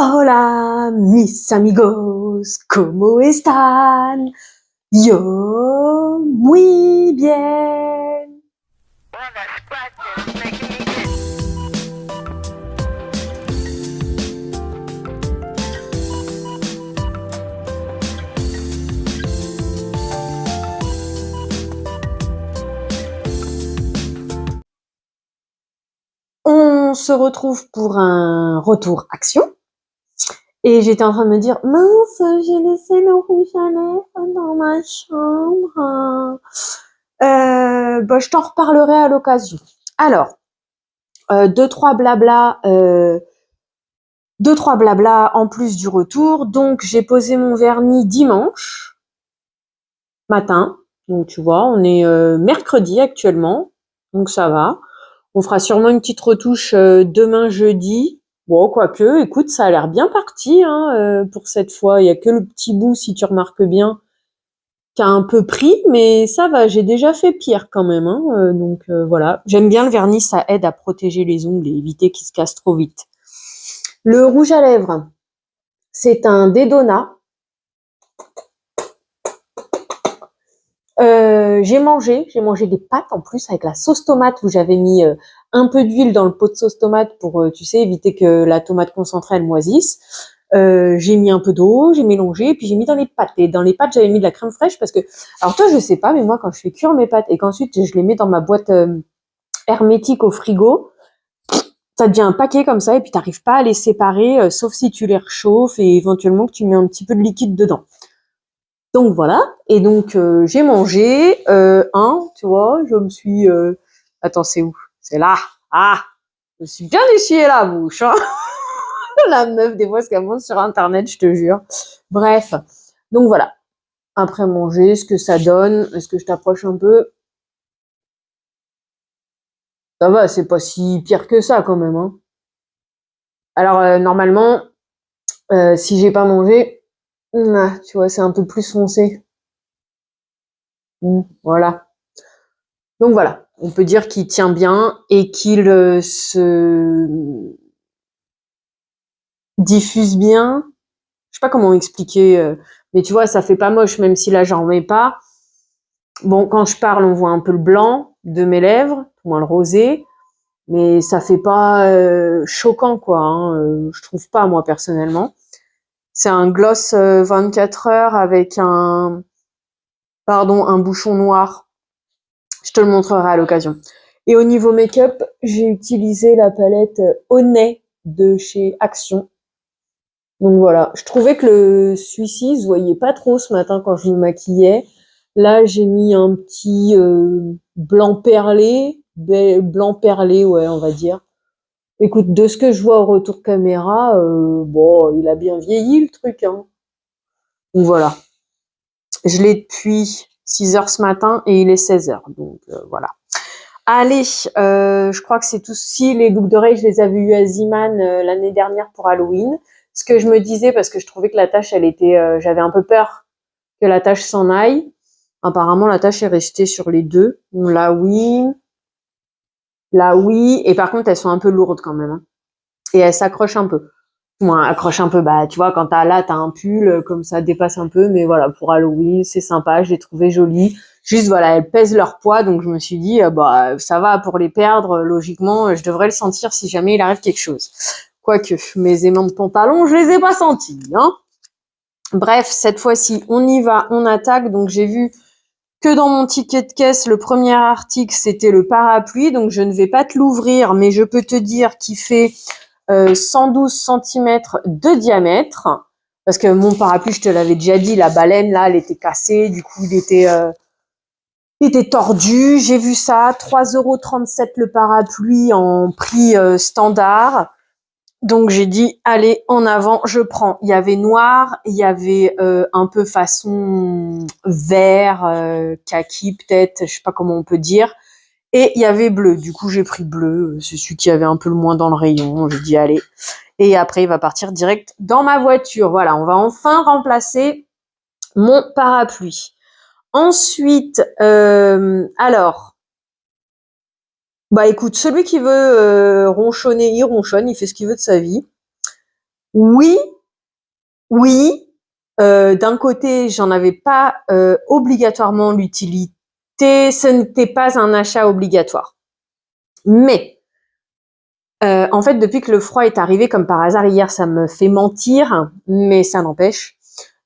Hola, mis amigos, ¿cómo están? Yo, muy bien. On se retrouve pour un retour action. Et j'étais en train de me dire, mince, j'ai laissé le rouge à lèvres dans ma chambre. Je t'en reparlerai à l'occasion. Alors, deux, trois blabla en plus du retour. Donc, j'ai posé mon vernis dimanche matin. Donc, tu vois, on est mercredi actuellement. Donc, ça va. On fera sûrement une petite retouche demain jeudi. Bon, quoique, écoute, ça a l'air bien parti pour cette fois. Il y a que le petit bout, si tu remarques bien, qui a un peu pris, mais ça va. J'ai déjà fait pire quand même. Voilà. J'aime bien le vernis, ça aide à protéger les ongles et éviter qu'ils se cassent trop vite. Le rouge à lèvres, c'est un Dedona. J'ai mangé des pâtes en plus avec la sauce tomate où j'avais mis un peu d'huile dans le pot de sauce tomate pour, tu sais, éviter que la tomate concentrée elle moisisse. J'ai mis un peu d'eau, j'ai mélangé, puis j'ai mis dans les pâtes. Et dans les pâtes, j'avais mis de la crème fraîche parce que, alors toi, je sais pas, mais moi, quand je fais cuire mes pâtes et qu'ensuite je les mets dans ma boîte hermétique au frigo, ça devient un paquet comme ça et puis t'arrives pas à les séparer, sauf si tu les réchauffes et éventuellement que tu mets un petit peu de liquide dedans. Donc voilà, et donc j'ai mangé tu vois, je me suis... Attends, c'est où? C'est là. Ah, je me suis bien essuyé la bouche. Hein. La meuf, des fois, ce qu'elle montre sur Internet, je te jure. Bref, donc voilà. Après manger, ce que ça donne, est-ce que je t'approche un peu? Ça va, c'est pas si pire que ça quand même. Hein. Alors normalement, si j'ai pas mangé, tu vois, c'est un peu plus foncé. Voilà. Donc voilà, on peut dire qu'il tient bien et qu'il se diffuse bien. Je sais pas comment expliquer, mais tu vois, ça fait pas moche, même si là j'en mets pas. Bon, quand je parle, on voit un peu le blanc de mes lèvres, ou moins le rosé, mais ça fait pas choquant, quoi. Je trouve pas, moi, personnellement. C'est un gloss 24 heures avec un bouchon noir. Je te le montrerai à l'occasion. Et au niveau make-up, j'ai utilisé la palette Honey de chez Action. Donc voilà, je trouvais que celui-ci se voyait pas trop ce matin quand je me maquillais. Là, j'ai mis un petit blanc perlé, ouais, on va dire. Écoute, de ce que je vois au retour caméra, il a bien vieilli le truc. Hein. Donc voilà, je l'ai depuis 6 heures ce matin et il est 16 heures. Donc voilà. Allez, je crois que c'est tout. Si les boucles d'oreilles, je les avais eues à Ziman l'année dernière pour Halloween. Ce que je me disais, parce que je trouvais que la tâche, elle était, j'avais un peu peur que la tâche s'en aille. Apparemment, la tâche est restée sur les deux. Là oui, et par contre, elles sont un peu lourdes quand même. Hein. Et elles s'accrochent un peu. Moi, accroche un peu. Bah, tu vois, quand t'as un pull, comme ça dépasse un peu, mais voilà, pour Halloween, c'est sympa. Je l'ai trouvé joli. Juste, voilà, elles pèsent leur poids, donc je me suis dit, ça va pour les perdre. Logiquement, je devrais le sentir si jamais il arrive quelque chose. Quoique, mes aimants de pantalon, je les ai pas sentis, hein. Bref, cette fois-ci, on y va, on attaque. Donc, j'ai vu que dans mon ticket de caisse, le premier article, c'était le parapluie. Donc, je ne vais pas te l'ouvrir, mais je peux te dire qu'il fait 112 cm de diamètre. Parce que mon parapluie, je te l'avais déjà dit, la baleine, là, elle était cassée. Du coup, il était tordu. J'ai vu ça, 3,37 € le parapluie en prix standard. Donc j'ai dit allez en avant, je prends. Il y avait noir, il y avait un peu façon vert, kaki peut-être, je sais pas comment on peut dire, et il y avait bleu. Du coup j'ai pris bleu, c'est celui qui avait un peu le moins dans le rayon. J'ai dit allez. Et après il va partir direct dans ma voiture. Voilà, on va enfin remplacer mon parapluie. Ensuite, alors. Bah écoute, celui qui veut ronchonner, il ronchonne, il fait ce qu'il veut de sa vie. Oui, oui. D'un côté, j'en avais pas obligatoirement l'utilité. Ce n'était pas un achat obligatoire. Mais en fait, depuis que le froid est arrivé, comme par hasard, hier, ça me fait mentir, mais ça n'empêche.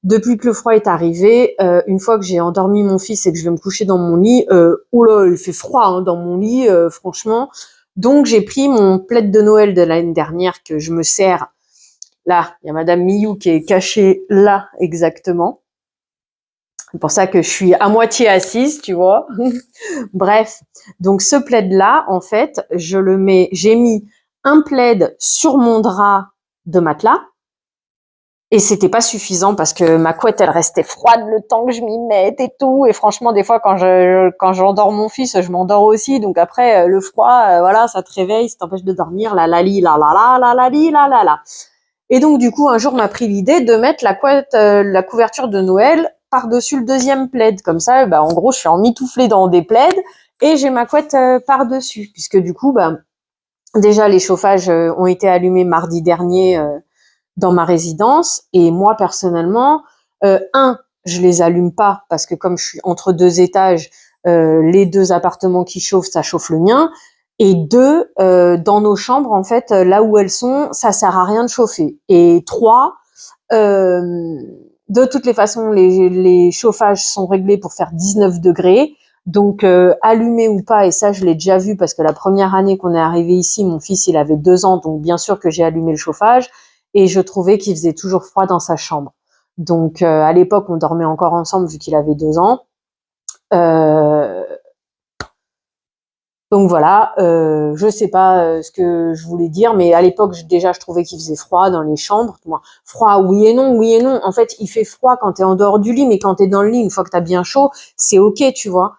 Depuis que le froid est arrivé, une fois que j'ai endormi mon fils et que je vais me coucher dans mon lit, oula, il fait froid hein, dans mon lit, franchement. Donc j'ai pris mon plaid de Noël de l'année dernière que je me sers. Là, il y a Madame Miou qui est cachée là exactement. C'est pour ça que je suis à moitié assise, tu vois. Bref, donc ce plaid-là, en fait, j'ai mis un plaid sur mon drap de matelas. Et c'était pas suffisant parce que ma couette, elle restait froide le temps que je m'y mette et tout. Et franchement, des fois, quand j'endors mon fils, je m'endors aussi. Donc après, le froid, voilà, ça te réveille, ça t'empêche de dormir. La la li, la la la, la la li, la la la. Et donc, du coup, un jour, m'a pris l'idée de mettre la couette, la couverture de Noël par-dessus le deuxième plaid. Comme ça, bah, en gros, je suis emmitouflée dans des plaids et j'ai ma couette par-dessus. Puisque du coup, bah, déjà, les chauffages ont été allumés mardi dernier dans ma résidence. Et moi, personnellement, je les allume pas parce que comme je suis entre deux étages, les deux appartements qui chauffent, ça chauffe le mien. Et deux, dans nos chambres, en fait, là où elles sont, ça sert à rien de chauffer. Et trois, de toutes les façons, les chauffages sont réglés pour faire 19 degrés. Donc, allumé ou pas, et ça, je l'ai déjà vu parce que la première année qu'on est arrivé ici, mon fils, il avait 2 ans, donc bien sûr que j'ai allumé le chauffage et je trouvais qu'il faisait toujours froid dans sa chambre. Donc, à l'époque, on dormait encore ensemble vu qu'il avait 2 ans. Euh, donc voilà, je sais pas ce que je voulais dire, mais à l'époque déjà je trouvais qu'il faisait froid dans les chambres. Moi, froid, oui et non, oui et non. En fait, il fait froid quand t'es en dehors du lit, mais quand t'es dans le lit, une fois que t'as bien chaud, c'est ok, tu vois.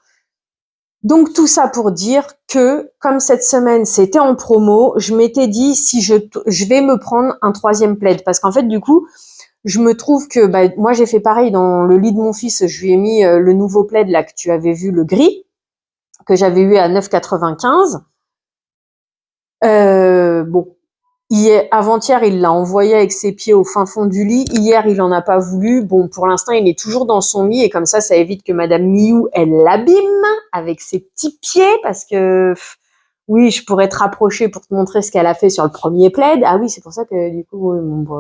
Donc tout ça pour dire que comme cette semaine c'était en promo, je m'étais dit si je vais me prendre un troisième plaid parce qu'en fait du coup je me trouve que bah, moi j'ai fait pareil dans le lit de mon fils, je lui ai mis le nouveau plaid là que tu avais vu, le gris que j'avais eu à 9,95. Bon, avant-hier, il l'a envoyé avec ses pieds au fin fond du lit. Hier, il en a pas voulu. Bon, pour l'instant, il est toujours dans son lit et comme ça évite que Madame Miou, elle l'abîme avec ses petits pieds parce que, oui, je pourrais te rapprocher pour te montrer ce qu'elle a fait sur le premier plaid. Ah oui, c'est pour ça que, du coup, non,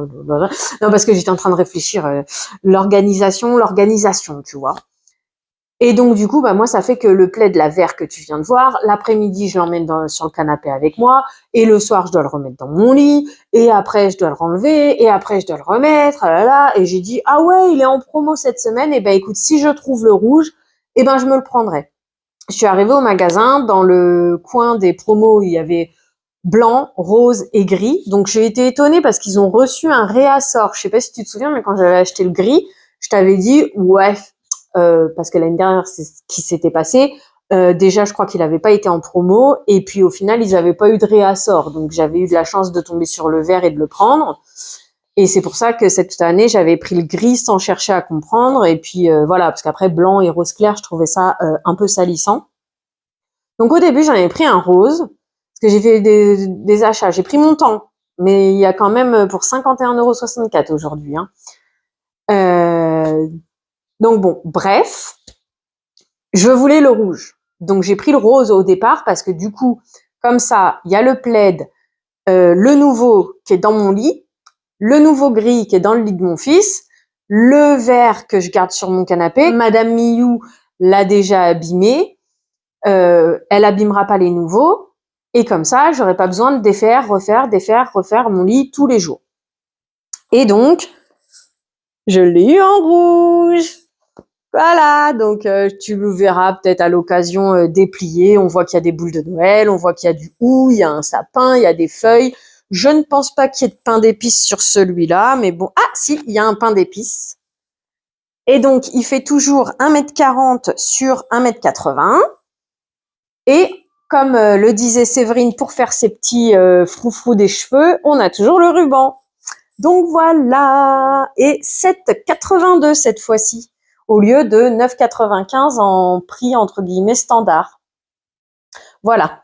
parce que j'étais en train de réfléchir, l'organisation, tu vois. Et donc, du coup, bah, moi, ça fait que le plaid, la vert que tu viens de voir, l'après-midi, je l'emmène sur le canapé avec moi, et le soir, je dois le remettre dans mon lit, et après, je dois le renlever, et après, je dois le remettre, et j'ai dit, ah ouais, il est en promo cette semaine, et ben, écoute, si je trouve le rouge, et ben, je me le prendrai. Je suis arrivée au magasin, dans le coin des promos, il y avait blanc, rose et gris, donc j'ai été étonnée parce qu'ils ont reçu un réassort. Je sais pas si tu te souviens, mais quand j'avais acheté le gris, je t'avais dit, ouais, parce que l'année dernière, c'est ce qui s'était passé. Déjà, je crois qu'il n'avait pas été en promo, et puis au final, ils n'avaient pas eu de réassort. Donc, j'avais eu de la chance de tomber sur le vert et de le prendre. Et c'est pour ça que cette année, j'avais pris le gris sans chercher à comprendre. Et puis voilà, parce qu'après, blanc et rose clair, je trouvais ça un peu salissant. Donc au début, j'en avais pris un rose, parce que j'ai fait des achats. J'ai pris mon temps, mais il y a quand même pour 51,64 € aujourd'hui. Hein. Donc bon, bref, je voulais le rouge. Donc j'ai pris le rose au départ parce que du coup, comme ça, il y a le plaid, le nouveau qui est dans mon lit, le nouveau gris qui est dans le lit de mon fils, le vert que je garde sur mon canapé. Madame Miou l'a déjà abîmé, elle abîmera pas les nouveaux. Et comme ça, j'aurais pas besoin de défaire, refaire mon lit tous les jours. Et donc, je l'ai eu en rouge. Voilà, donc tu le verras peut-être à l'occasion déplié. On voit qu'il y a des boules de Noël, on voit qu'il y a du hou, il y a un sapin, il y a des feuilles. Je ne pense pas qu'il y ait de pain d'épices sur celui-là, mais bon. Ah si, il y a un pain d'épices. Et donc, il fait toujours 1,40 m sur 1,80 m. Et comme le disait Séverine, pour faire ses petits froufrous des cheveux, on a toujours le ruban. Donc voilà, et 7,82 cette fois-ci, au lieu de 9,95 en prix entre guillemets standard. Voilà.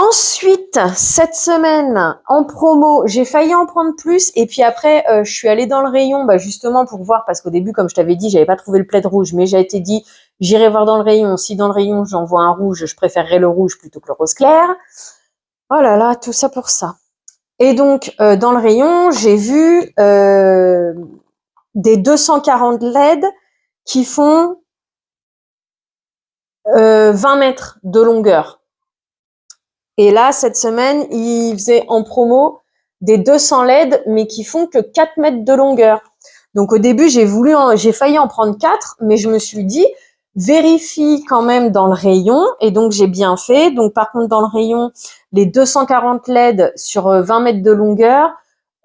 Ensuite, cette semaine, en promo, j'ai failli en prendre plus. Et puis après, je suis allée dans le rayon, justement pour voir, parce qu'au début, comme je t'avais dit, j'avais pas trouvé le plaid rouge, mais j'ai été dit, j'irai voir dans le rayon. Si dans le rayon, j'en vois un rouge, je préférerais le rouge plutôt que le rose clair. Oh là là, tout ça pour ça. Et donc, dans le rayon, j'ai vu des 240 LED qui font 20 mètres de longueur. Et là, cette semaine, ils faisaient en promo des 200 LED, mais qui font que 4 mètres de longueur. Donc, au début, j'ai failli en prendre 4, mais je me suis dit, vérifie quand même dans le rayon. Et donc, j'ai bien fait. Donc, par contre, dans le rayon, les 240 LED sur 20 mètres de longueur,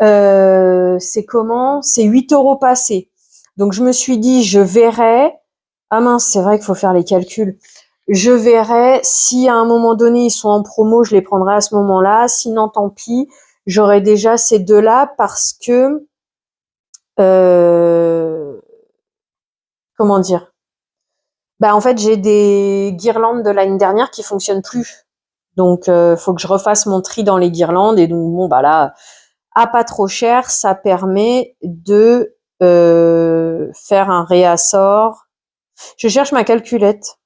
c'est comment? C'est 8 € passés. Donc, je me suis dit, je verrai. Ah mince, c'est vrai qu'il faut faire les calculs. Je verrai si à un moment donné ils sont en promo, je les prendrai à ce moment-là. Sinon, tant pis, j'aurai déjà ces deux-là parce que comment dire? En fait, j'ai des guirlandes de l'année dernière qui fonctionnent plus. Donc, faut que je refasse mon tri dans les guirlandes. Et donc, bon, là, à pas trop cher, ça permet de faire un réassort. Je cherche ma calculette.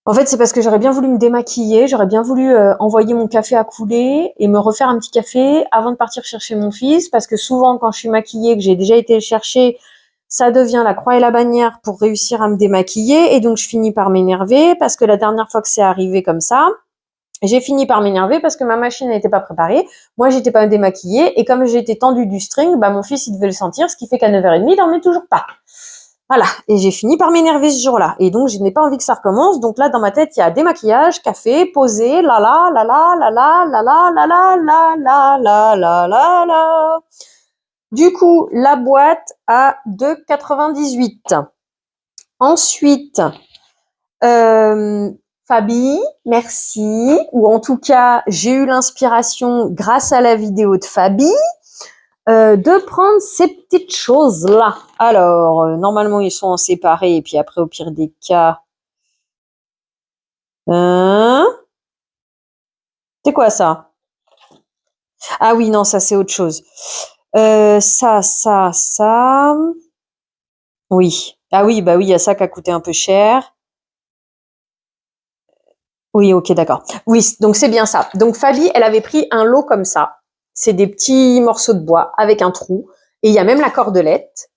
En fait, c'est parce que j'aurais bien voulu me démaquiller, j'aurais bien voulu envoyer mon café à couler et me refaire un petit café avant de partir chercher mon fils, parce que souvent, quand je suis maquillée, que j'ai déjà été le chercher, ça devient la croix et la bannière pour réussir à me démaquiller, et donc je finis par m'énerver, parce que la dernière fois que c'est arrivé comme ça, j'ai fini par m'énerver parce que ma machine n'était pas préparée, moi j'étais pas démaquillée, et comme j'étais tendue du string, mon fils il devait le sentir, ce qui fait qu'à 9h30, il en met toujours pas. Voilà, et j'ai fini par m'énerver ce jour-là. Et donc, je n'ai pas envie que ça recommence. Donc là, dans ma tête, il y a démaquillage, café, posé, la la, la la, la la, la la, la la, la la, la la, la la. Du coup, la boîte à 2,98. Ensuite, Fabi, merci. Ou en tout cas, j'ai eu l'inspiration grâce à la vidéo de Fabi. De prendre ces petites choses-là. Alors, normalement, ils sont en séparés, et puis après, au pire des cas... C'est quoi, ça? Ah oui, non, ça, c'est autre chose. Ça... Oui. Ah oui, oui, il y a ça qui a coûté un peu cher. Oui, ok, d'accord. Oui, donc c'est bien ça. Donc, Fabi, elle avait pris un lot comme ça. C'est des petits morceaux de bois avec un trou. Et il y a même la cordelette.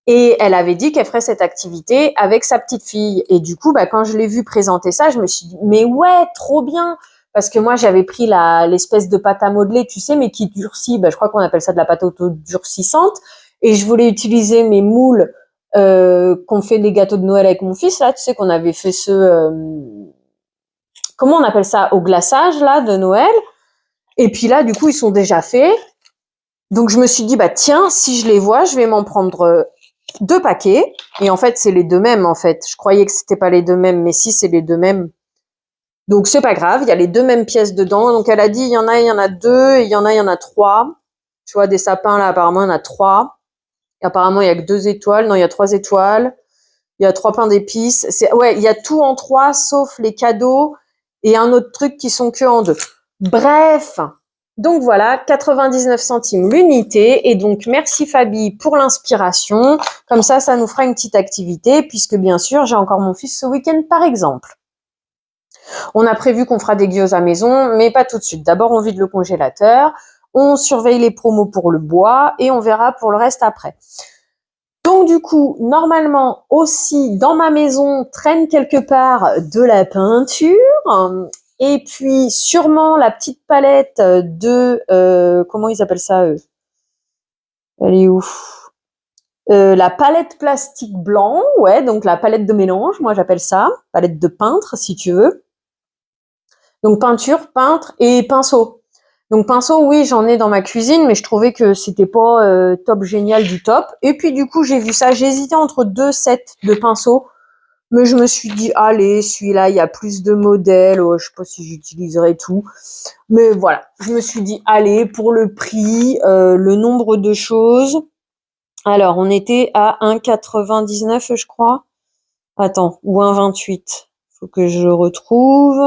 Et elle avait dit qu'elle ferait cette activité avec sa petite fille. Et du coup, quand je l'ai vue présenter ça, je me suis dit, mais ouais, trop bien. Parce que moi, j'avais pris l'espèce de pâte à modeler, tu sais, mais qui durcit. Je crois qu'on appelle ça de la pâte auto-durcissante. Et je voulais utiliser mes moules qu'on fait les gâteaux de Noël avec mon fils. Là, tu sais qu'on avait fait comment on appelle ça, au glaçage là de Noël. Et puis là, du coup, ils sont déjà faits. Donc je me suis dit, tiens, si je les vois, je vais m'en prendre 2 paquets. Et en fait, c'est les 2 mêmes, en fait. Je croyais que c'était pas les 2 mêmes, mais si, c'est les 2 mêmes. Donc, c'est pas grave. Il y a les 2 mêmes pièces dedans. Donc, elle a dit, il y en a 2, et il y en a 3. Tu vois, des sapins, là, apparemment, il y en a 3. Et apparemment, il y a que 2 étoiles. Non, il y a 3 étoiles. Il y a 3 pains d'épices. Ouais, il y a tout en 3, sauf les cadeaux et un autre truc qui sont que en 2. Bref. Donc voilà, 99 centimes l'unité. Et donc, merci Fabi pour l'inspiration. Comme ça nous fera une petite activité, puisque bien sûr, j'ai encore mon fils ce week-end, par exemple. On a prévu qu'on fera des gyozas à maison, mais pas tout de suite. D'abord, on vide le congélateur, on surveille les promos pour le bois, et on verra pour le reste après. Donc du coup, normalement aussi, dans ma maison, traîne quelque part de la peinture. Et puis, sûrement la petite palette de... comment ils appellent ça, eux? Elle est où? La palette plastique blanc, ouais, donc la palette de mélange, moi j'appelle ça. Palette de peintre, si tu veux. Donc peinture, peintre et pinceau. Donc pinceau, oui, j'en ai dans ma cuisine, mais je trouvais que c'était pas top génial du top. Et puis du coup, j'ai vu ça, j'ai hésité entre 2 sets de pinceaux. Mais je me suis dit, allez, celui-là, il y a plus de modèles. Oh, je sais pas si j'utiliserai tout. Mais voilà, je me suis dit, allez, pour le prix, le nombre de choses. Alors, on était à 1,99, je crois. Attends, ou 1,28. Faut que je le retrouve.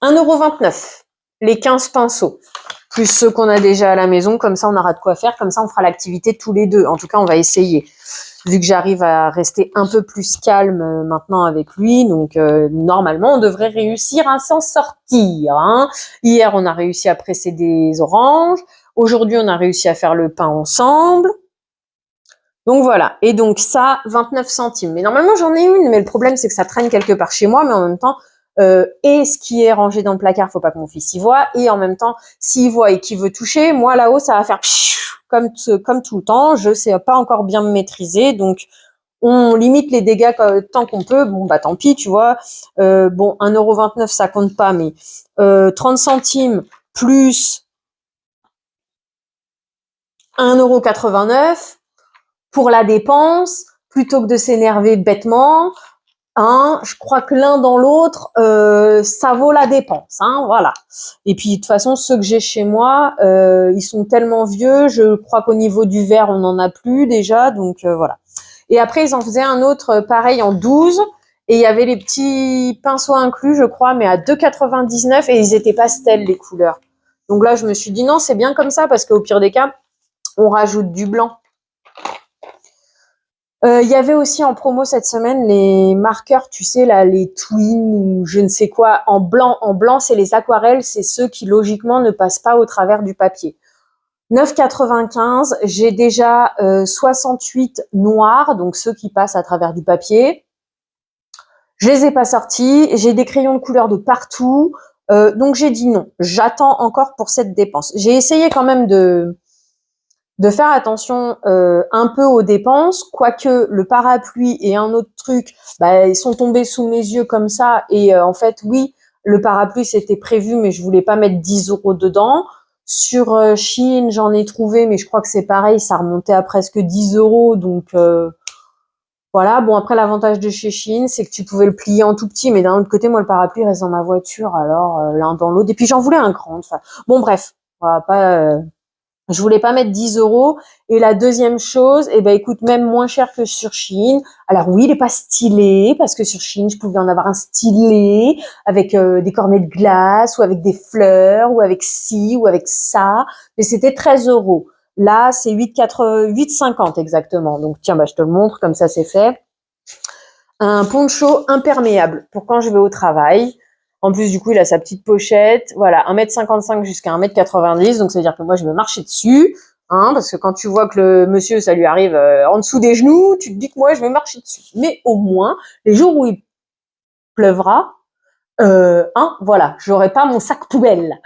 1,29 €, les 15 pinceaux, plus ceux qu'on a déjà à la maison, comme ça on aura de quoi faire, comme ça on fera l'activité tous les deux. En tout cas, on va essayer. Vu que j'arrive à rester un peu plus calme maintenant avec lui, donc normalement on devrait réussir à s'en sortir. Hein. Hier, on a réussi à presser des oranges. Aujourd'hui, on a réussi à faire le pain ensemble. Donc voilà, et donc ça, 29 centimes. Mais normalement, j'en ai une, mais le problème, c'est que ça traîne quelque part chez moi, mais en même temps, et ce qui est rangé dans le placard, faut pas que mon fils y voit, et en même temps, s'il voit et qu'il veut toucher, moi là-haut, ça va faire comme tout le temps, je sais pas encore bien me maîtriser, donc on limite les dégâts tant qu'on peut, bon bah tant pis, tu vois, bon, 1,29 €, ça compte pas, mais 30 centimes plus 1,89 € pour la dépense, plutôt que de s'énerver bêtement, hein, je crois que l'un dans l'autre, ça vaut la dépense, hein, voilà. Et puis de toute façon, ceux que j'ai chez moi, ils sont tellement vieux, je crois qu'au niveau du verre, on n'en a plus déjà, donc voilà. Et après, ils en faisaient un autre pareil en 12, et il y avait les petits pinceaux inclus, je crois, mais à 2,99 €, et ils étaient pastels, les couleurs. Donc là, je me suis dit non, c'est bien comme ça, parce qu'au pire des cas, on rajoute du blanc. Il y avait aussi en promo cette semaine les marqueurs, tu sais, là, les Twin ou je ne sais quoi, en blanc. En blanc, c'est les aquarelles, c'est ceux qui, logiquement, ne passent pas au travers du papier. 9,95 €, j'ai déjà 68 noirs, donc ceux qui passent à travers du papier. Je les ai pas sortis, j'ai des crayons de couleur de partout, donc j'ai dit non. J'attends encore pour cette dépense. J'ai essayé quand même de faire attention un peu aux dépenses, quoique le parapluie et un autre truc, bah, ils sont tombés sous mes yeux comme ça, et en fait, oui, le parapluie, c'était prévu, mais je voulais pas mettre 10 € dedans. Sur Shein, j'en ai trouvé, mais je crois que c'est pareil, ça remontait à presque 10 €, donc voilà. Bon, après, l'avantage de chez Shein, c'est que tu pouvais le plier en tout petit, mais d'un autre côté, moi, le parapluie reste dans ma voiture, alors l'un dans l'autre, et puis j'en voulais un grand. Enfin, bon, bref, on va pas... Je voulais pas mettre 10 €. Et la deuxième chose, eh ben, écoute, même moins cher que sur Shein. Alors oui, il est pas stylé, parce que sur Shein, je pouvais en avoir un stylé, avec des cornets de glace, ou avec des fleurs, ou avec ci, ou avec ça. Mais c'était 13 €. Là, c'est 8,50 exactement. Donc, tiens, bah, je te le montre, comme ça, c'est fait. Un poncho imperméable pour quand je vais au travail. En plus, du coup, il a sa petite pochette. Voilà, 1,55 m jusqu'à 1,90 m. Donc, ça veut dire que moi, je vais marcher dessus. Hein, parce que quand tu vois que le monsieur, ça lui arrive en dessous des genoux, tu te dis que moi, je vais marcher dessus. Mais au moins, les jours où il pleuvra, voilà, j'aurai pas mon sac poubelle.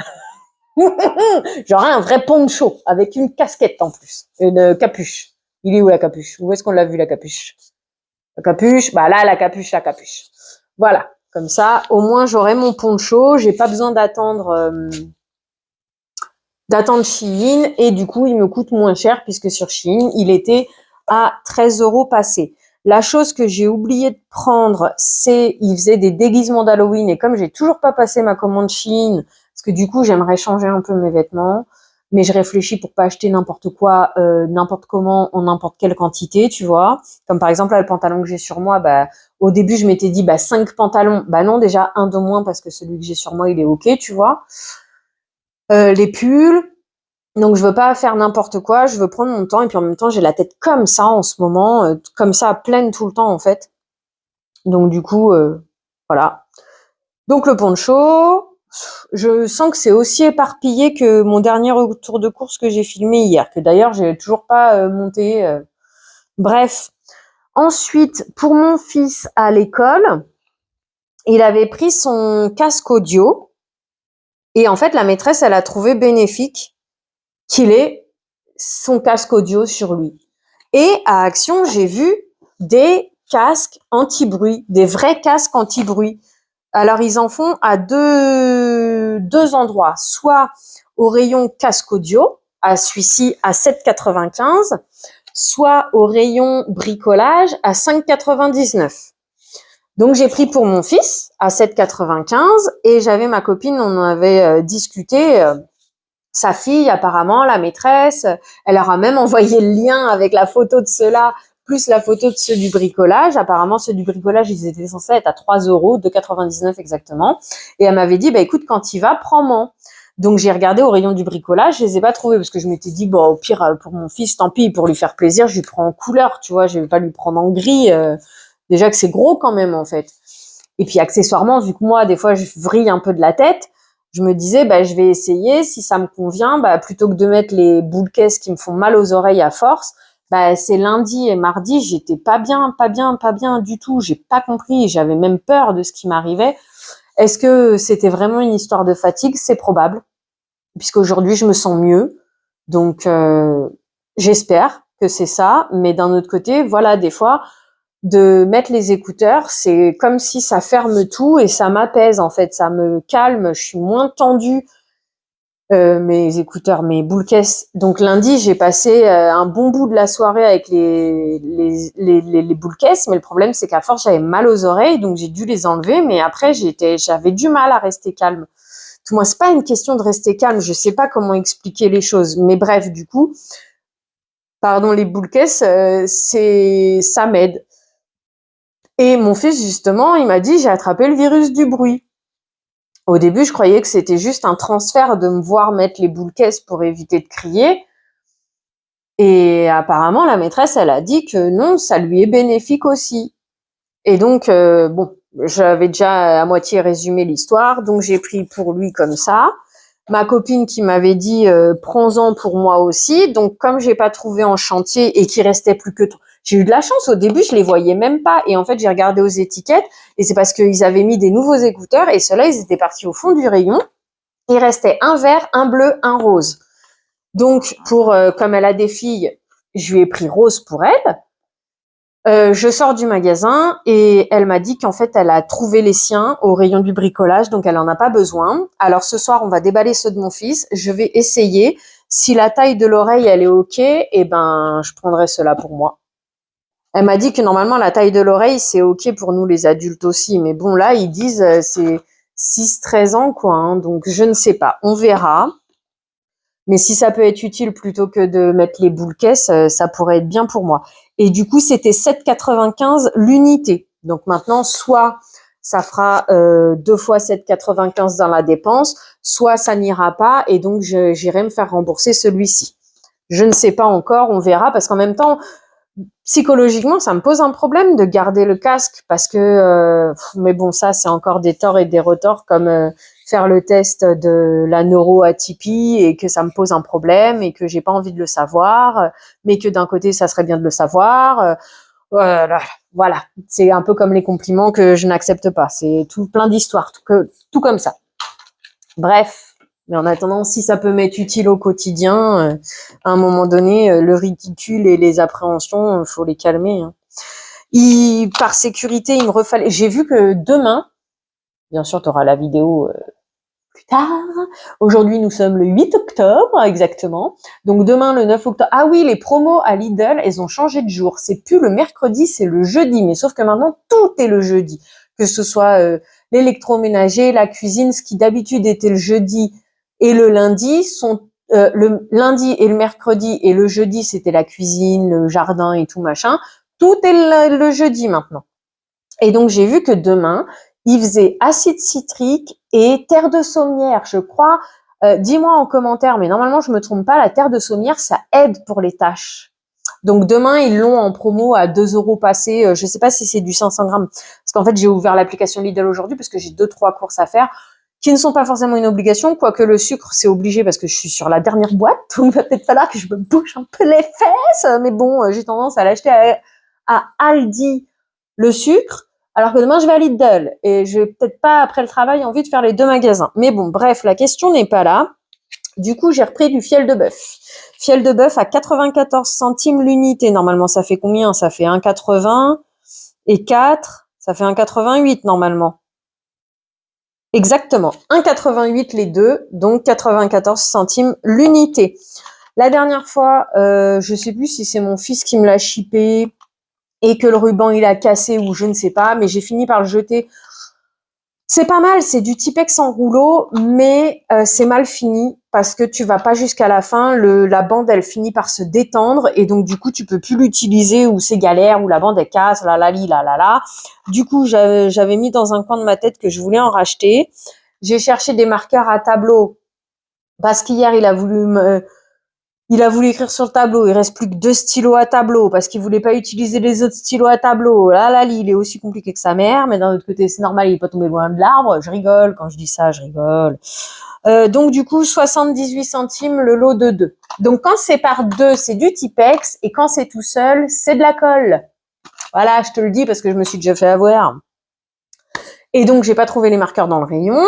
J'aurai un vrai poncho avec une casquette en plus. Une capuche. Il est où la capuche? Où est-ce qu'on l'a vu, la capuche? La capuche, bah là, la capuche. Voilà. Comme ça, au moins, j'aurai mon poncho. J'ai pas besoin d'attendre Shein. Et du coup, il me coûte moins cher puisque sur Shein, il était à 13 € passé. La chose que j'ai oublié de prendre, c'est, il faisait des déguisements d'Halloween. Et comme j'ai toujours pas passé ma commande Shein, parce que du coup, j'aimerais changer un peu mes vêtements, mais je réfléchis pour pas acheter n'importe quoi, n'importe comment, en n'importe quelle quantité, tu vois. Comme par exemple, là, le pantalon que j'ai sur moi, bah, au début, je m'étais dit, bah, 5 pantalons. Bah non, déjà, un de moins parce que celui que j'ai sur moi, il est OK, tu vois. Les pulls. Donc, je veux pas faire n'importe quoi, je veux prendre mon temps, et puis en même temps, j'ai la tête comme ça en ce moment, comme ça, pleine tout le temps, en fait. Donc, du coup, voilà. Donc, le poncho, je sens que c'est aussi éparpillé que mon dernier retour de course que j'ai filmé hier, que d'ailleurs, j'ai toujours pas monté. Bref. Ensuite, pour mon fils à l'école, il avait pris son casque audio, et en fait, la maîtresse, elle a trouvé bénéfique qu'il ait son casque audio sur lui. Et à Action, j'ai vu des casques anti-bruit, des vrais casques anti-bruit. Alors, ils en font à deux endroits, soit au rayon casque audio, à celui-ci à 7,95, soit au rayon bricolage à 5,99. Donc, j'ai pris pour mon fils à 7,95, et j'avais ma copine, on en avait discuté. Sa fille, apparemment, la maîtresse, elle leur a même envoyé le lien avec la photo de ceux-là plus la photo de ceux du bricolage. Apparemment, ceux du bricolage, ils étaient censés être à 3 €, 2,99 exactement. Et elle m'avait dit, bah écoute, quand il va, prends-moi. Donc j'ai regardé au rayon du bricolage, je les ai pas trouvés parce que je m'étais dit, bon, au pire, pour mon fils, tant pis, pour lui faire plaisir, je lui prends en couleur, tu vois, je vais pas lui prendre en gris. Déjà que c'est gros quand même, en fait. Et puis accessoirement, vu que moi, des fois, je vrille un peu de la tête, je me disais, bah, je vais essayer, si ça me convient, bah, plutôt que de mettre les boules caisses qui me font mal aux oreilles à force, bah, c'est lundi et mardi, j'étais pas bien du tout. J'ai pas compris, j'avais même peur de ce qui m'arrivait. Est-ce que c'était vraiment une histoire de fatigue? C'est probable, puisqu'aujourd'hui, je me sens mieux. Donc, j'espère que c'est ça. Mais d'un autre côté, voilà, des fois, de mettre les écouteurs, c'est comme si ça ferme tout et ça m'apaise, en fait. Ça me calme, je suis moins tendue. Mes écouteurs, mes boules caisses. Donc lundi, j'ai passé un bon bout de la soirée avec les boules caisses, mais le problème c'est qu'à force j'avais mal aux oreilles, donc j'ai dû les enlever. Mais après j'avais du mal à rester calme. Tout moi, c'est pas une question de rester calme. Je sais pas comment expliquer les choses, mais bref, du coup, pardon, les boules caisses, ça m'aide. Et mon fils justement, il m'a dit j'ai attrapé le virus du bruit. Au début, je croyais que c'était juste un transfert de me voir mettre les boules caisses pour éviter de crier. Et apparemment, la maîtresse, elle a dit que non, ça lui est bénéfique aussi. Et donc, bon, j'avais déjà à moitié résumé l'histoire, donc j'ai pris pour lui comme ça. Ma copine qui m'avait dit prends-en pour moi aussi. Donc, comme j'ai pas trouvé en chantier et qu'il restait plus que j'ai eu de la chance. Au début, je les voyais même pas. Et en fait, j'ai regardé aux étiquettes et c'est parce qu'ils avaient mis des nouveaux écouteurs et ceux-là, ils étaient partis au fond du rayon. Il restait un vert, un bleu, un rose. Donc, comme elle a des filles, je lui ai pris rose pour elle. Je sors du magasin et elle m'a dit qu'en fait, elle a trouvé les siens au rayon du bricolage, donc elle en a pas besoin. Alors ce soir, on va déballer ceux de mon fils. Je vais essayer. Si la taille de l'oreille, elle est OK, eh ben, je prendrai cela pour moi. Elle m'a dit que normalement, la taille de l'oreille, c'est OK pour nous les adultes aussi. Mais bon, là, ils disent c'est 6-13 ans, quoi. Hein, donc, je ne sais pas. On verra. Mais si ça peut être utile plutôt que de mettre les boules caisses, ça pourrait être bien pour moi. Et du coup, c'était 7,95 l'unité. Donc maintenant, soit ça fera 2 fois 7,95 dans la dépense, soit ça n'ira pas et donc j'irai me faire rembourser celui-ci. Je ne sais pas encore, on verra, parce qu'en même temps, psychologiquement, ça me pose un problème de garder le casque parce que, mais bon, ça, c'est encore des torts et des retors comme faire le test de la neuroatypie et que ça me pose un problème et que j'ai pas envie de le savoir, mais que d'un côté, ça serait bien de le savoir. Voilà, c'est un peu comme les compliments que je n'accepte pas. C'est tout plein d'histoires, tout comme ça. Bref. Mais en attendant, si ça peut m'être utile au quotidien, à un moment donné, le ridicule et les appréhensions, faut les calmer. Hein. Par sécurité, il me refallait. J'ai vu que demain, bien sûr, tu auras la vidéo plus tard. Aujourd'hui, nous sommes le 8 octobre, exactement. Donc demain, le 9 octobre. Ah oui, les promos à Lidl, elles ont changé de jour. C'est plus le mercredi, c'est le jeudi. Mais sauf que maintenant, tout est le jeudi. Que ce soit l'électroménager, la cuisine, ce qui d'habitude était le jeudi et le lundi sont le lundi et le mercredi et le jeudi c'était la cuisine, le jardin et tout machin. Tout est le jeudi maintenant. Et donc j'ai vu que demain il faisait acide citrique et terre de saumière, je crois. Dis-moi en commentaire, mais normalement je me trompe pas, la terre de saumière ça aide pour les taches. Donc demain ils l'ont en promo à 2 € passé. Je sais pas si c'est du 500 grammes parce qu'en fait j'ai ouvert l'application Lidl aujourd'hui parce que j'ai 2-3 courses à faire qui ne sont pas forcément une obligation, quoique le sucre, c'est obligé parce que je suis sur la dernière boîte, donc il va peut-être falloir que je me bouche un peu les fesses, mais bon, j'ai tendance à l'acheter à Aldi, le sucre, alors que demain je vais à Lidl, et je vais peut-être pas, après le travail, envie de faire les 2 magasins. Mais bon, bref, la question n'est pas là. Du coup, j'ai repris du fiel de bœuf. Fiel de bœuf à 94 centimes l'unité. Normalement, ça fait combien? Ça fait 1,80 et 4, ça fait 1,88 normalement. Exactement, 1,88 les deux, donc 94 centimes l'unité. La dernière fois, je sais plus si c'est mon fils qui me l'a chippé et que le ruban il a cassé ou je ne sais pas, mais j'ai fini par le jeter. C'est pas mal, c'est du Tipex en rouleau, mais c'est mal fini. parce que tu vas pas jusqu'à la fin. La bande, elle finit par se détendre et donc du coup, tu peux plus l'utiliser ou c'est galère ou la bande elle casse, la. Du coup, j'avais mis dans un coin de ma tête que je voulais en racheter. J'ai cherché des marqueurs à tableau parce qu'hier il a voulu écrire sur le tableau. Il reste plus que 2 stylos à tableau parce qu'il voulait pas utiliser les autres stylos à tableau. Là, il est aussi compliqué que sa mère, mais d'un autre côté, c'est normal, il est pas tombé loin de l'arbre. Je rigole quand je dis ça, je rigole. Donc du coup, 78 centimes le lot de 2. Donc quand c'est par 2, c'est du Tipex et quand c'est tout seul, c'est de la colle. Voilà, je te le dis parce que je me suis déjà fait avoir. Et donc j'ai pas trouvé les marqueurs dans le rayon.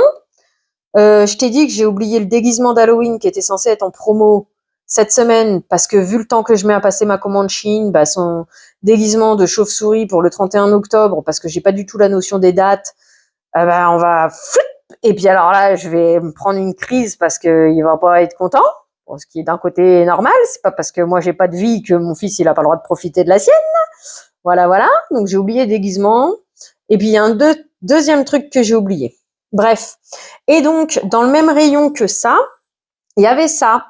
Je t'ai dit que j'ai oublié le déguisement d'Halloween qui était censé être en promo cette semaine parce que vu le temps que je mets à passer ma commande Chine, bah son déguisement de chauve-souris pour le 31 octobre parce que j'ai pas du tout la notion des dates, bah on va et puis alors là, je vais me prendre une crise parce que il va pas être content. Bon, ce qui est d'un côté normal, c'est pas parce que moi j'ai pas de vie que mon fils il a pas le droit de profiter de la sienne. Voilà. Donc j'ai oublié le déguisement. Et puis il y a un deuxième truc que j'ai oublié. Bref. Et donc dans le même rayon que ça, il y avait ça.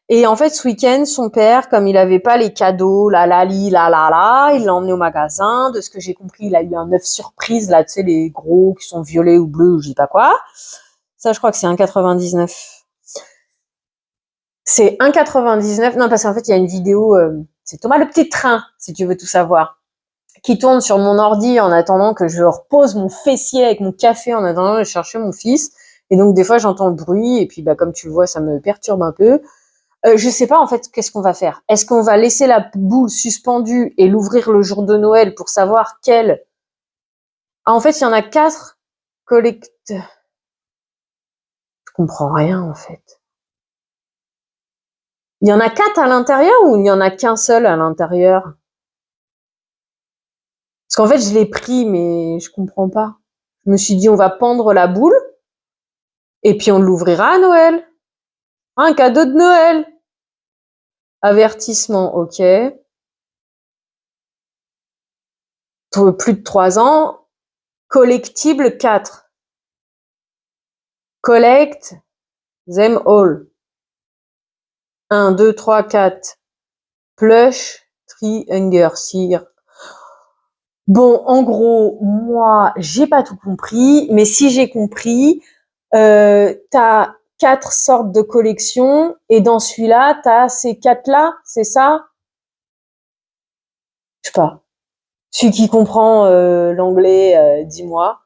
Et en fait, ce week-end, son père, comme il avait pas les cadeaux, il l'a emmené au magasin. De ce que j'ai compris, il a eu un œuf surprise, là, tu sais, les gros qui sont violets ou bleus ou je sais pas quoi. Ça, je crois que c'est 1,99. C'est 1,99. Non, parce qu'en fait, il y a une vidéo, c'est Thomas le petit train, si tu veux tout savoir, qui tourne sur mon ordi en attendant que je repose mon fessier avec mon café en attendant de chercher mon fils. Et donc, des fois, j'entends le bruit et puis, bah, comme tu le vois, ça me perturbe un peu. Je sais pas en fait qu'est-ce qu'on va faire. Est-ce qu'on va laisser la boule suspendue et l'ouvrir le jour de Noël pour savoir quelle. Ah, en fait, il y en a 4 collecteurs. Je comprends rien en fait. Il y en a 4 à l'intérieur ou il y en a qu'un seul à l'intérieur? Parce qu'en fait, je l'ai pris mais je comprends pas. Je me suis dit on va pendre la boule et puis on l'ouvrira à Noël. Un cadeau de Noël. Avertissement, ok. Plus de 3 ans. Collectible 4. Collect them all. 1, 2, 3, 4. Plush, Hunger, Cire. Bon, en gros, moi, j'ai pas tout compris, mais si j'ai compris, t'as 4 sortes de collections, et dans celui-là, t'as ces 4-là, c'est ça? Je sais pas. Celui qui comprend l'anglais, dis-moi.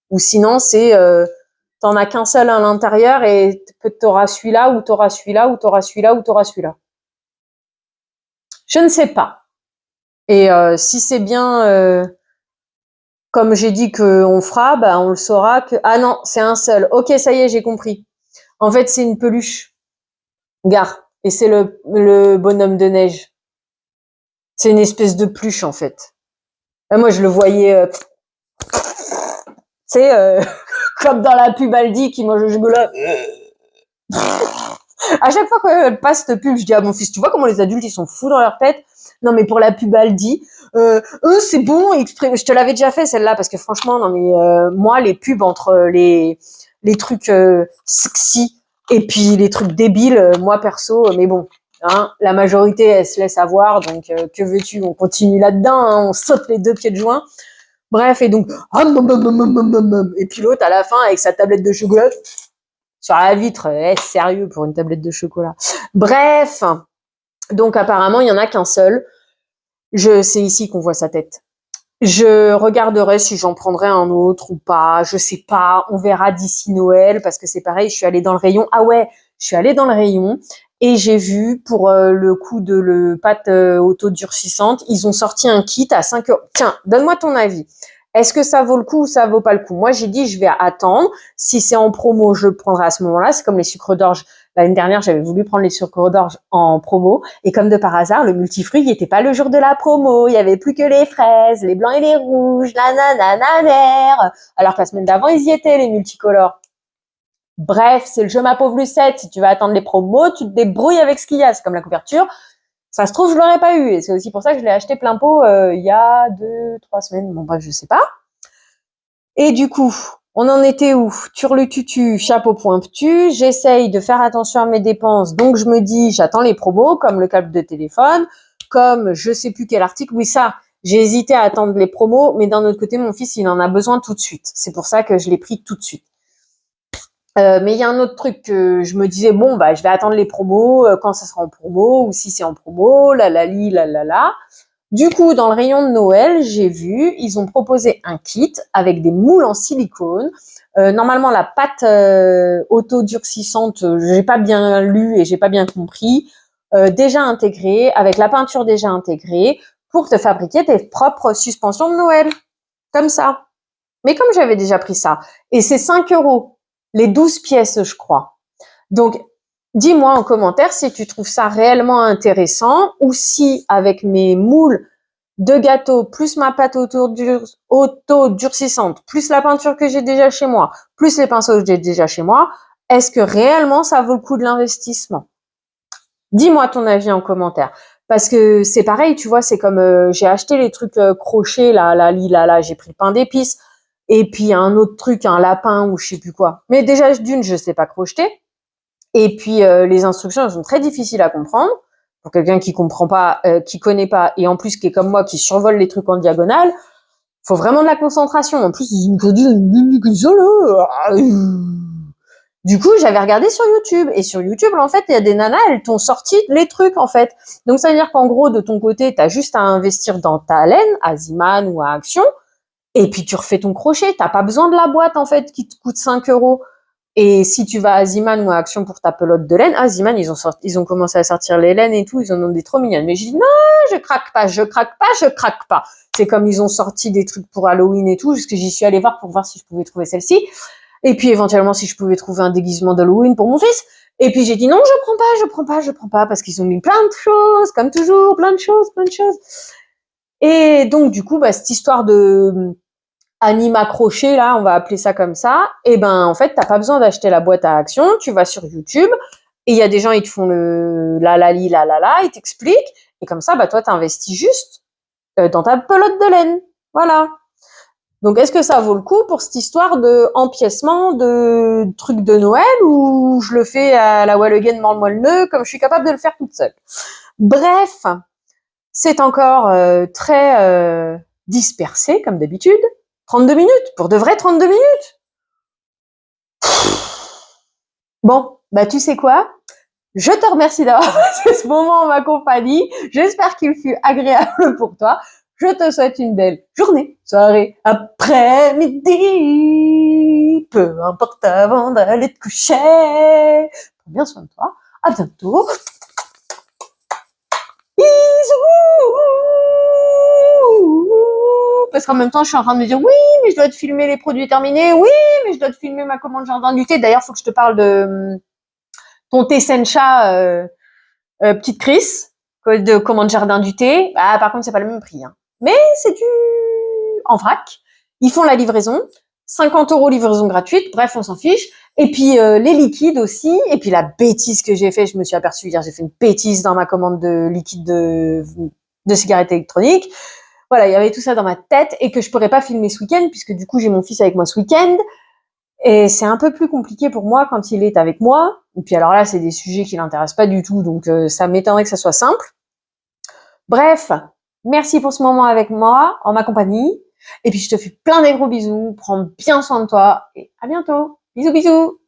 Ou sinon, c'est t'en as qu'un seul à l'intérieur et t'auras celui-là, ou t'auras celui-là, ou t'auras celui-là, ou t'auras celui-là. Je ne sais pas. Et si c'est bien comme j'ai dit qu'on fera, bah on le saura que... Ah non, c'est un seul. Ok, ça y est, j'ai compris. En fait, c'est une peluche. Gare. Et c'est le bonhomme de neige. C'est une espèce de pluche, en fait. Et moi, je le voyais... tu sais, comme dans la pub Aldi qui mange le chocolat. À chaque fois qu'elle passe cette pub, je dis à mon fils, tu vois comment les adultes, ils sont fous dans leur tête? Non, mais pour la pub Aldi, c'est bon, je te l'avais déjà fait celle-là, parce que franchement, non mais moi, les pubs entre les trucs sexy et puis les trucs débiles, moi perso, mais bon, hein, la majorité, elle se laisse avoir, donc que veux-tu, on continue là-dedans, hein, on saute les 2 pieds de joint. Bref, et donc, et puis l'autre, à la fin, avec sa tablette de chocolat, sur la vitre, sérieux pour une tablette de chocolat. Bref, donc apparemment, il y en a qu'un seul. C'est ici qu'on voit sa tête. Je regarderai si j'en prendrai un autre ou pas. Je sais pas. On verra d'ici Noël parce que c'est pareil. Je suis allée dans le rayon. Ah ouais, je suis allée dans le rayon et j'ai vu pour le coup de le pâte auto-durcissante, ils ont sorti un kit à 5 €. Tiens, donne-moi ton avis. Est-ce que ça vaut le coup ou ça vaut pas le coup? Moi, j'ai dit, je vais attendre. Si c'est en promo, je le prendrai à ce moment-là. C'est comme les sucres d'orge. L'année dernière, j'avais voulu prendre les sucres d'orge en promo. Et comme de par hasard, le multifruit, il était pas le jour de la promo. Il y avait plus que les fraises, les blancs et les rouges, nanana. Alors que la semaine d'avant, ils y étaient, les multicolores. Bref, c'est le jeu ma pauvre Lucette. Si tu vas attendre les promos, tu te débrouilles avec ce qu'il y a. C'est comme la couverture. Ça se trouve, je l'aurais pas eu. Et c'est aussi pour ça que je l'ai acheté plein pot il y a 2-3 semaines. Bon, bref, je sais pas. Et du coup, On en était où? Turlututu, chapeau pointu. J'essaye de faire attention à mes dépenses. Donc, je me dis, j'attends les promos, comme le câble de téléphone, comme je sais plus quel article. Oui, ça, j'ai hésité à attendre les promos, mais d'un autre côté, mon fils, il en a besoin tout de suite. C'est pour ça que je l'ai pris tout de suite. Mais il y a un autre truc que je me disais, bon, bah, je vais attendre les promos, quand ça sera en promo, ou si c'est en promo, la. Du coup, dans le rayon de Noël, j'ai vu, ils ont proposé un kit avec des moules en silicone. Normalement, la pâte auto-durcissante, j'ai pas bien lu et j'ai pas bien compris, déjà intégrée, avec la peinture déjà intégrée, pour te fabriquer tes propres suspensions de Noël. Comme ça. Mais comme j'avais déjà pris ça, et c'est 5 €, les 12 pièces, je crois. Donc, dis-moi en commentaire si tu trouves ça réellement intéressant ou si avec mes moules de gâteau plus ma pâte auto-durcissante plus la peinture que j'ai déjà chez moi plus les pinceaux que j'ai déjà chez moi, est-ce que réellement ça vaut le coup de l'investissement? Dis-moi ton avis en commentaire. Parce que c'est pareil, tu vois, c'est comme j'ai acheté les trucs crochets, là, j'ai pris le pain d'épices, et puis un autre truc, un lapin ou je sais plus quoi. Mais déjà, d'une, je sais pas crocheter. Et puis les instructions, elles sont très difficiles à comprendre pour quelqu'un qui comprend pas, qui connaît pas, et en plus qui est comme moi, qui survole les trucs en diagonale. Faut vraiment de la concentration. En plus, ils me disent du coup, j'avais regardé sur YouTube. Et sur YouTube, en fait, il y a des nanas, elles t'ont sorti les trucs, en fait. Donc, ça veut dire qu'en gros, de ton côté, t'as juste à investir dans ta laine, à Ziman ou à Action. Et puis, tu refais ton crochet. T'as pas besoin de la boîte, en fait, qui te coûte 5 €. Et si tu vas à Ziman ou à Action pour ta pelote de laine, Ziman, ils ont commencé à sortir les laines et tout. Ils en ont des trop mignonnes. Mais j'ai dit, non, je craque pas, je craque pas, je craque pas. C'est comme ils ont sorti des trucs pour Halloween et tout, jusque j'y suis allée voir pour voir si je pouvais trouver celle-ci. Et puis éventuellement si je pouvais trouver un déguisement d'Halloween pour mon fils. Et puis j'ai dit non, je prends pas, parce qu'ils ont mis plein de choses, comme toujours, plein de choses. Et donc du coup, cette histoire de anima crochet là, on va appeler ça comme ça, et ben en fait, t'as pas besoin d'acheter la boîte à Action, tu vas sur YouTube, et il y a des gens, ils te font le ils t'expliquent, et comme ça, toi, t'investis juste dans ta pelote de laine. Voilà. Donc, est-ce que ça vaut le coup pour cette histoire de empiècement de trucs de Noël, ou je le fais à la Walligan moelle-neu comme je suis capable de le faire toute seule? Bref, c'est encore très dispersé comme d'habitude. 32 minutes, pour de vrai 32 minutes. Bon, tu sais quoi? Je te remercie d'avoir passé ce moment en ma compagnie. J'espère qu'il fut agréable pour toi. Je te souhaite une belle journée, soirée, après-midi. Peu importe avant d'aller te coucher. Prends bien soin de toi. À bientôt. Bisous. Parce qu'en même temps, je suis en train de me dire, oui, mais je dois te filmer les produits terminés. Oui, mais je dois te filmer ma commande jardin du thé. D'ailleurs, il faut que je te parle de ton thé Sencha petite Chris, de commande jardin du thé. Par contre, c'est pas le même prix. Hein. Mais c'est du en vrac. Ils font la livraison. 50 € livraison gratuite. Bref, on s'en fiche. Et puis, les liquides aussi. Et puis, la bêtise que j'ai fait, je me suis aperçue hier, j'ai fait une bêtise dans ma commande de liquide de cigarettes électroniques. Voilà, il y avait tout ça dans ma tête et que je pourrais pas filmer ce week-end puisque du coup, j'ai mon fils avec moi ce week-end. Et c'est un peu plus compliqué pour moi quand il est avec moi. Et puis alors là, c'est des sujets qui l'intéressent pas du tout, donc ça m'étonnerait que ça soit simple. Bref, merci pour ce moment avec moi, en ma compagnie. Et puis je te fais plein de gros bisous, prends bien soin de toi et à bientôt. Bisous, bisous.